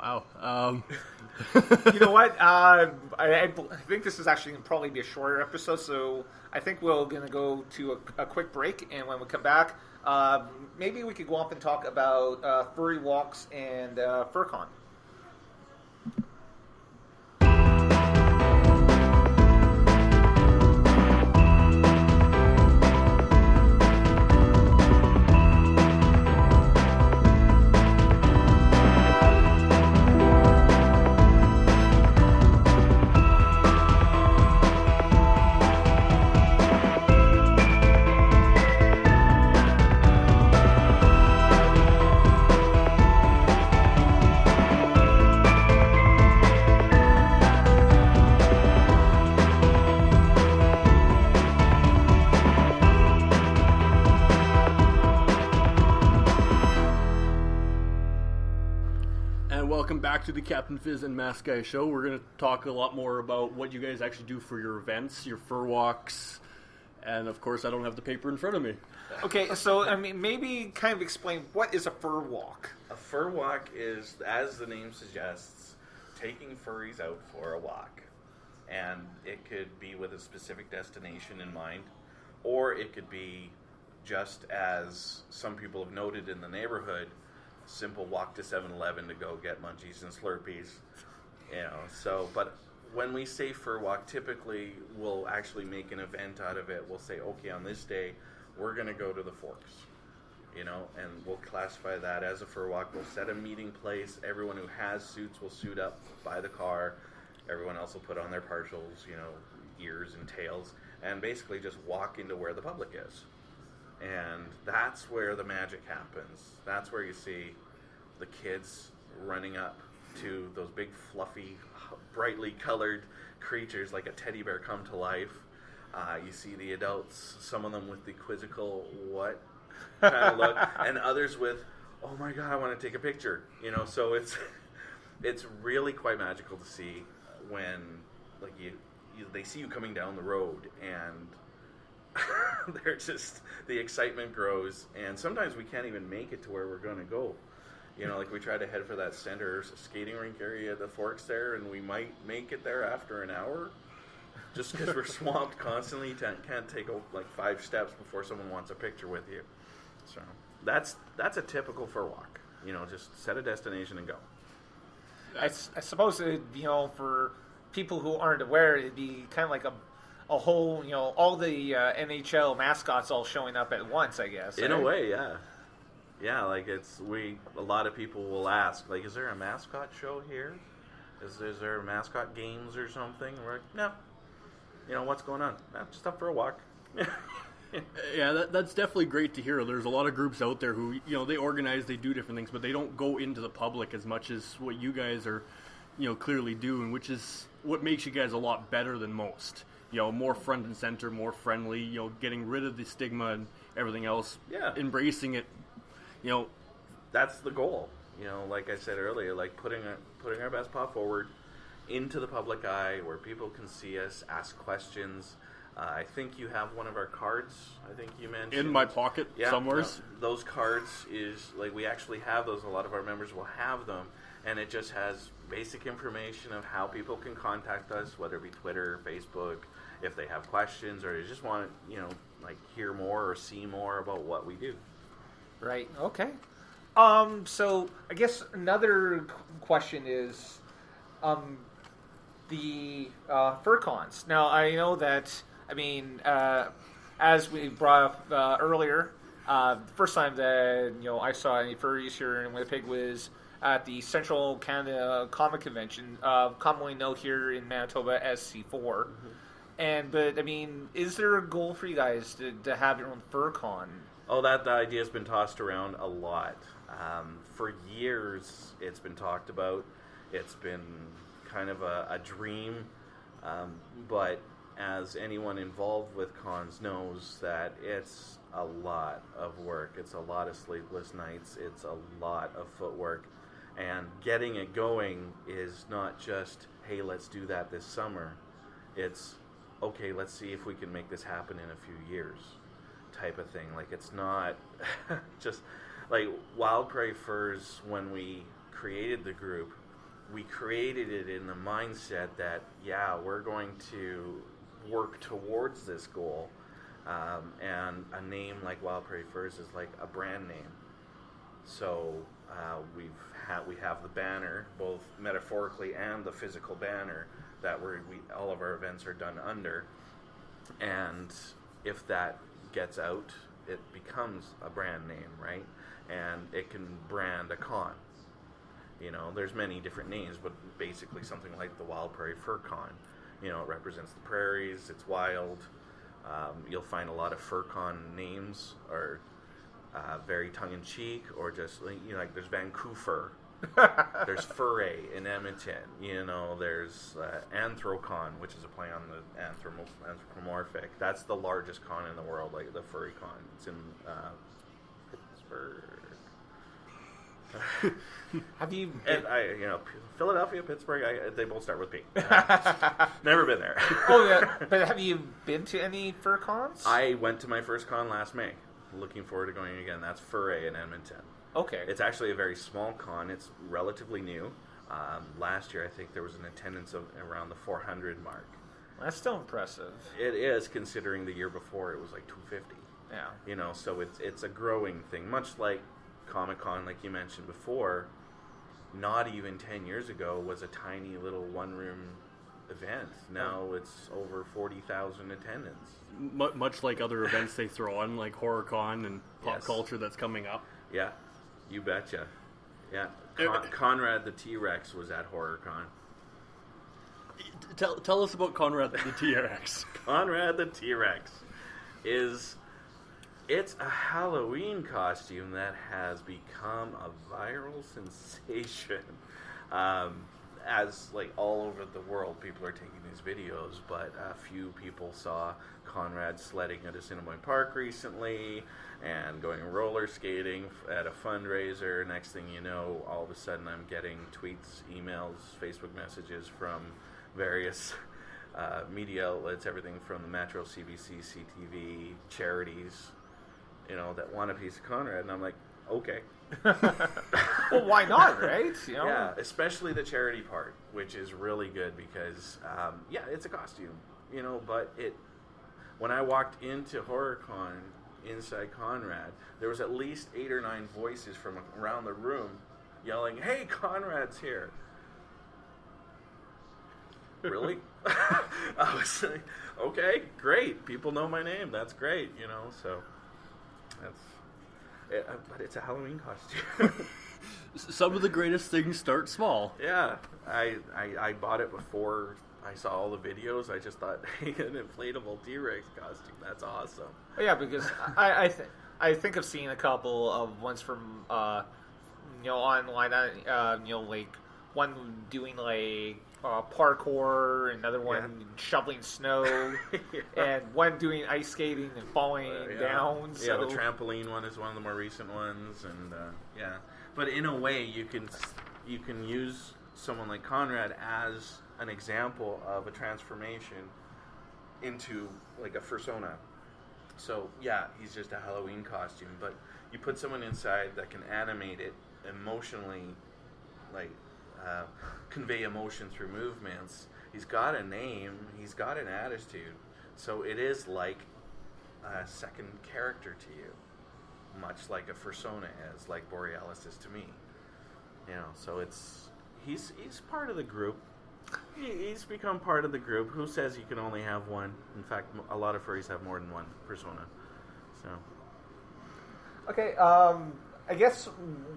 Wow. You know what? I think this is actually going to probably be a shorter episode, so I think we're going to go to a quick break, and when we come back, maybe we could go off and talk about furry walks and FurCon. Back to the Capt Fizz and Masked show. We're going to talk a lot more about what you guys actually do for your events, your fur walks, and of course I don't have the paper in front of me. Okay, so I mean, maybe kind of explain what is a fur walk. A fur walk is, as the name suggests, taking furries out for a walk. And it could be with a specific destination in mind, or it could be just as some people have noted in the neighborhood, simple walk to 7-Eleven to go get munchies and Slurpees, so, but when we say fur walk, typically we'll actually make an event out of it. We'll say, okay, on this day, we're going to go to the Forks, and we'll classify that as a fur walk. We'll set a meeting place. Everyone who has suits will suit up by the car. Everyone else will put on their partials, ears and tails, and basically just walk into where the public is. And that's where the magic happens. That's where you see the kids running up to those big, fluffy, brightly colored creatures like a teddy bear come to life. You see the adults, some of them with the quizzical what kind of look, and others with, oh my God, I want to take a picture. So it's really quite magical to see when they see you coming down the road, and they're just, the excitement grows, and sometimes we can't even make it to where we're going to go. We try to head for that center skating rink area at the Forks there, and we might make it there after an hour, just because we're swamped constantly. Can't take 5 steps before someone wants a picture with you. So that's a typical fur walk. Just set a destination and go. I suppose for people who aren't aware, it'd be kind of like a whole, all the NHL mascots all showing up at once, I guess. In a way, yeah. Yeah, a lot of people will ask, is there a mascot show here? Is there mascot games or something? And we're like, no. What's going on? Just up for a walk. Yeah, that's definitely great to hear. There's a lot of groups out there who, they organize, they do different things, but they don't go into the public as much as what you guys are, clearly doing, which is what makes you guys a lot better than most. More front and center, more friendly, getting rid of the stigma and everything else. Yeah. Embracing it, That's the goal. Like I said earlier, putting our best paw forward into the public eye where people can see us, ask questions. I think you have one of our cards, I think you mentioned. In my pocket, somewhere. Those cards is, we actually have those. A lot of our members will have them. And it just has basic information of how people can contact us, whether it be Twitter, Facebook, if they have questions or they just want to, hear more or see more about what we do. Right. Okay. So I guess another question is, the FurCons. Now I know that. As we brought up earlier, the first time that I saw any furries here in Winnipeg was at the Central Canada Comic Convention, commonly known here in Manitoba as C4. Mm-hmm. But is there a goal for you guys to have your own FurCon? Oh, that the idea has been tossed around a lot. For years, it's been talked about. It's been kind of a dream, but as anyone involved with cons knows, that it's a lot of work. It's a lot of sleepless nights. It's a lot of footwork. And getting it going is not just, hey, let's do that this summer. It's, okay, let's see if we can make this happen in a few years type of thing. It's not just, Wild Prey Furs, when we created the group, we created it in the mindset that, yeah, we're going to work towards this goal. And a name like Wild Prairie Furs is like a brand name. So we have the banner, both metaphorically and the physical banner, that all of our events are done under. And if that gets out, it becomes a brand name, right? And it can brand a con. There's many different names, but basically something like the Wild Prairie Fur Con. It represents the prairies, it's wild. You'll find a lot of fur con names are very tongue-in-cheek, or just, like there's Vancouver. There's Furray in Edmonton. There's Anthrocon, which is a play on the anthropomorphic. That's the largest con in the world, like the furry con. It's in Pittsburgh. Have you? And Philadelphia, Pittsburgh. They both start with P. Never been there. Oh yeah, but have you been to any fur cons? I went to my first con last May. Looking forward to going again. That's Furray in Edmonton. Okay. It's actually a very small con. It's relatively new. Last year, I think there was an attendance of around the 400 mark. That's still impressive. It is, considering the year before it was like 250. Yeah. So it's a growing thing. Much like Comic-Con, like you mentioned before, not even 10 years ago was a tiny little one-room event. Now it's over 40,000 attendance. Much like other events they throw on, like HorrorCon and pop culture that's coming up. Yeah, you betcha. Yeah, Conrad the T-Rex was at HorrorCon. Tell us about Conrad the T-Rex. Conrad the T-Rex it's a Halloween costume that has become a viral sensation. As like all over the world, people are taking these videos, but a few people saw Conrad sledding at Assiniboine Park recently and going roller skating at a fundraiser. Next thing you know, all of a sudden I'm getting tweets, emails, Facebook messages from various media outlets, everything from the Metro, CBC, CTV, charities, that want a piece of Conrad, and I'm like, okay. Well, why not, right? Yeah, especially the charity part, which is really good because, it's a costume, but when I walked into HorrorCon inside Conrad, there was at least 8 or 9 voices from around the room yelling, "Hey, Conrad's here." Really? I was like, okay, great. People know my name. That's great, so that's it, but it's a Halloween costume. Some of the greatest things start small. Yeah, I bought it before I saw all the videos. I just thought, hey, an inflatable T-Rex costume, that's awesome. Yeah, because I think I've seen a couple of ones from online, like one doing like parkour, another one shoveling snow, and one doing ice skating and falling down. So. Yeah, the trampoline one is one of the more recent ones, and But in a way, you can use someone like Conrad as an example of a transformation into like a fursona. So yeah, he's just a Halloween costume, but you put someone inside that can animate it emotionally, like convey emotion through movements. He's got a name, he's got an attitude, so it is like a second character to you, much like a fursona is, like Borealis is to me. So he's part of the group. He's become part of the group. Who says you can only have one? In fact, a lot of furries have more than one persona. So, okay. I guess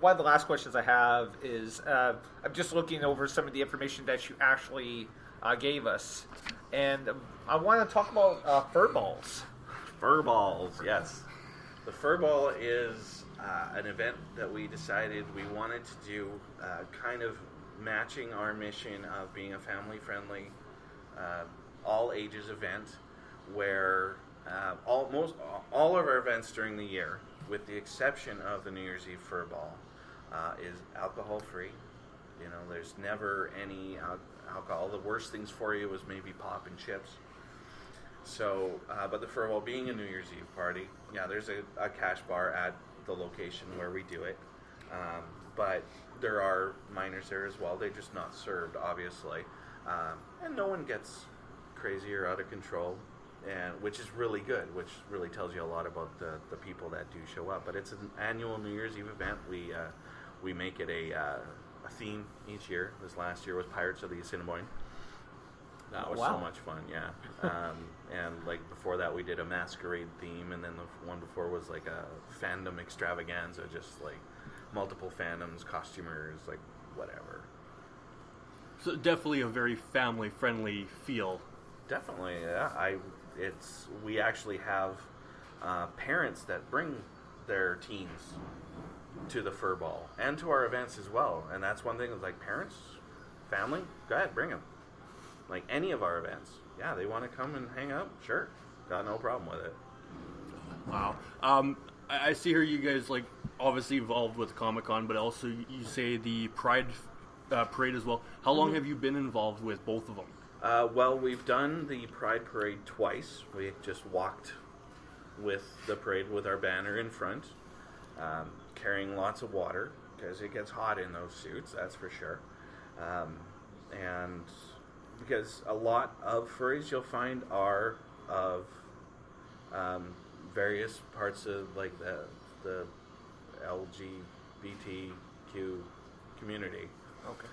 one of the last questions I have is I'm just looking over some of the information that you actually gave us, and I want to talk about fur balls. Fur balls, yes. The fur ball is an event that we decided we wanted to do, kind of matching our mission of being a family-friendly, all ages event, where all of our events during the year, with the exception of the New Year's Eve fur ball, is alcohol-free. There's never any alcohol. The worst things for you is maybe pop and chips. So, but the fur ball being a New Year's Eve party, there's a cash bar at the location where we do it. but there are minors there as well. They're just not served, obviously, and no one gets crazy or out of control, and which is really good, which really tells you a lot about the people that do show up. But it's an annual New Year's Eve event. We make it a theme each year. This last year was Pirates of the Assiniboine. That was so much fun, yeah. And like before that, we did a masquerade theme, and then the one before was like a fandom extravaganza, just like multiple fandoms, costumers, like whatever. So definitely a very family-friendly feel. Definitely, yeah. We actually have parents that bring their teens to the fur ball and to our events as well, and that's one thing. Is like parents, family, go ahead, bring them. Like any of our events, yeah, they want to come and hang out. Sure, got no problem with it. Wow. I see here you guys like obviously involved with Comic-Con, but also you say the Pride Parade as well. How long have you been involved with both of them? Well, we've done the Pride Parade twice. We just walked with the parade with our banner in front, carrying lots of water because it gets hot in those suits, that's for sure. And because a lot of furries you'll find are of various parts of like the LGBTQ community. Okay.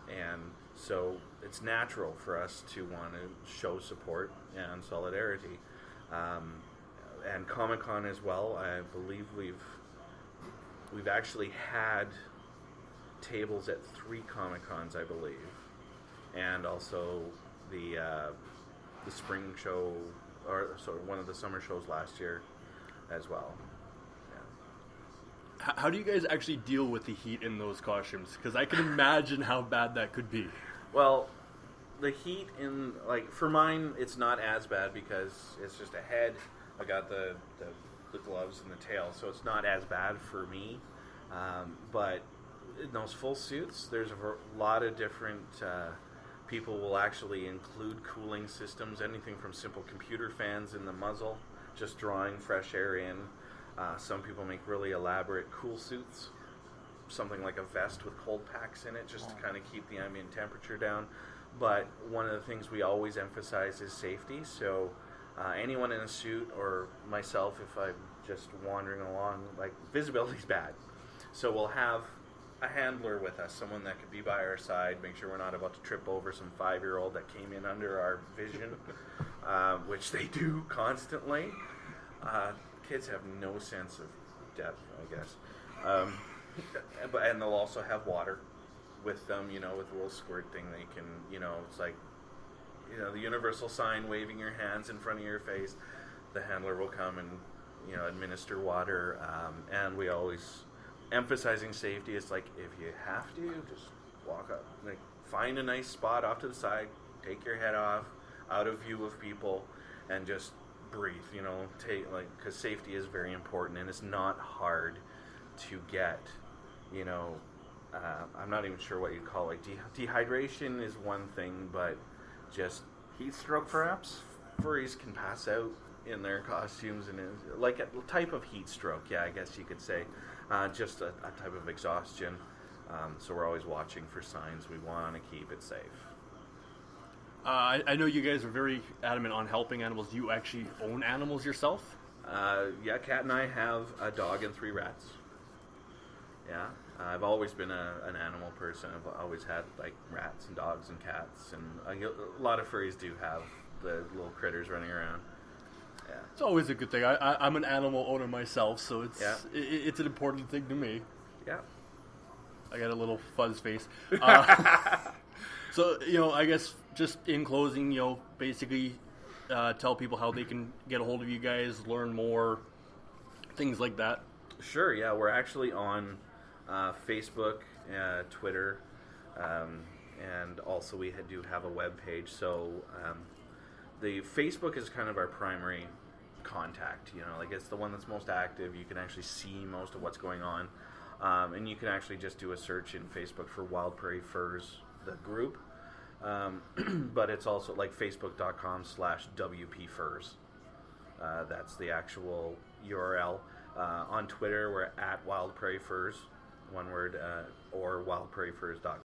And so it's natural for us to want to show support and solidarity. And Comic-Con as well. I believe we've actually had tables at 3 Comic-Cons, I believe, and also the spring show, or sorry, one of the summer shows last year as well. Yeah. How do you guys actually deal with the heat in those costumes? Because I can imagine how bad that could be. Well, the heat in, like, for mine, it's not as bad because it's just a head. I got the gloves and the tail, so it's not as bad for me. But in those full suits, there's a lot of different people will actually include cooling systems, anything from simple computer fans in the muzzle, just drawing fresh air in. Some people make really elaborate cool suits, something like a vest with cold packs in it, just to kind of keep the ambient temperature down. But one of the things we always emphasize is safety. So anyone in a suit, or myself, if I'm just wandering along, like, visibility's bad. So we'll have a handler with us, someone that could be by our side, make sure we're not about to trip over some 5-year-old that came in under our vision, which they do constantly. Kids have no sense of depth, I guess. And they'll also have water with them, with a little squirt thing. They can, it's like, the universal sign, waving your hands in front of your face. The handler will come and, administer water. And we always, emphasizing safety, it's like, if you have to, just walk up. Like, find a nice spot off to the side, take your head off, out of view of people, and just breathe, because safety is very important, and it's not hard to get, I'm not even sure what you'd call it. Dehydration is one thing, but just heat stroke, perhaps? Furries can pass out in their costumes, and like a type of heat stroke, yeah, I guess you could say. Just a type of exhaustion. So we're always watching for signs. We want to keep it safe. I know you guys are very adamant on helping animals. Do you actually own animals yourself? Yeah, Kat and I have a dog and 3 rats. Yeah, I've always been an animal person. I've always had like rats and dogs and cats, and a lot of furries do have the little critters running around. Yeah. It's always a good thing. I'm an animal owner myself, so it's an important thing to me. Yeah. I got a little fuzz face. So, I guess just in closing, basically tell people how they can get a hold of you guys, learn more, things like that. Sure, yeah. We're actually on Facebook, Twitter, and also we do have a web page. So the Facebook is kind of our primary contact. Like, it's the one that's most active. You can actually see most of what's going on. And you can actually just do a search in Facebook for Wild Prairie Furs, the group. But it's also like facebook.com/WPFurs. That's the actual URL. On Twitter, we're at Wild Prairie Furs. one word, or wildprairiefurs.com.